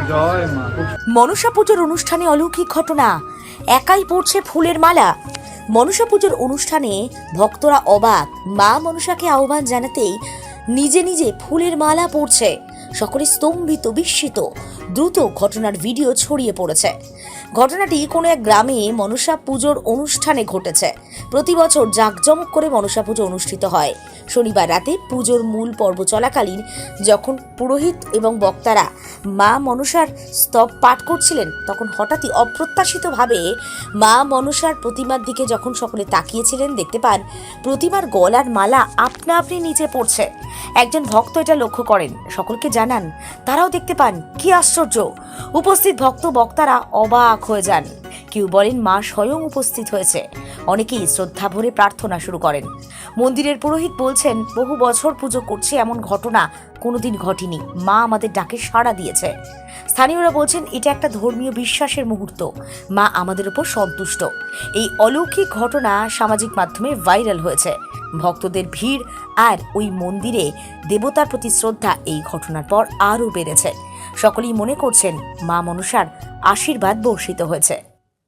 জয় মা। মনসা পুজোর অনুষ্ঠানে অলৌকিক ঘটনা, একাই পড়ছে ফুলের মালা। মনসা পুজোর অনুষ্ঠানে ভক্তরা অবাক, মা মনসাকে আহ্বান জানাতেই নিজে নিজে ফুলের মালা পড়ছে। সকলে স্তম্ভিত, বিস্মিত। দ্রুত ঘটনার ভিডিও ছড়িয়ে পড়েছে। ঘটনাটি কোনো এক গ্রামে মনসা পুজোর অনুষ্ঠানে ঘটেছে। প্রতি বছর জাঁকজমক করে মনসা পুজো অনুষ্ঠিত হয়। শনিবার রাতে পুজোর মূল পর্ব চলাকালীন যখন পুরোহিত এবং বক্তারা মা মনসার স্তব পাঠ করছিলেন, তখন হঠাৎই অপ্রত্যাশিতভাবে মা মনসার প্রতিমার দিকে যখন সকলে তাকিয়েছিলেন, দেখতে পান প্রতিমার গলার মালা আপনা আপনি নিচে পড়ছে। একজন ভক্ত এটা লক্ষ্য করেন, সকলকে জানান। তারাও দেখতে পান। কি আশ্চর্য! উপস্থিত ভক্ত বক্তারা অবাক হয়ে যান। কেউ বলেন মা স্বয়ং উপস্থিত হয়েছে। অনেকেই শ্রদ্ধা ভরে প্রার্থনা শুরু করেন। মন্দিরের পুরোহিত বলছেন, বহু বছর পুজো করছে, এমন ঘটনা কোনোদিন ঘটেনি। মা আমাদের ডাকে সাড়া দিয়েছে। স্থানীয়রা বলছেন এটা একটা ধর্মীয় বিশ্বাসের মুহূর্ত। মা আমাদের উপর সন্তুষ্ট। এই অলৌকিক ঘটনা সামাজিক মাধ্যমে ভাইরাল হয়েছে। ভক্তদের ভিড় আর ওই মন্দিরে দেবতার প্রতি শ্রদ্ধা এই ঘটনার পর আরও বেড়েছে। সকলেই মনে করছেন মা মনসার আশীর্বাদ বর্ষিত হয়েছে।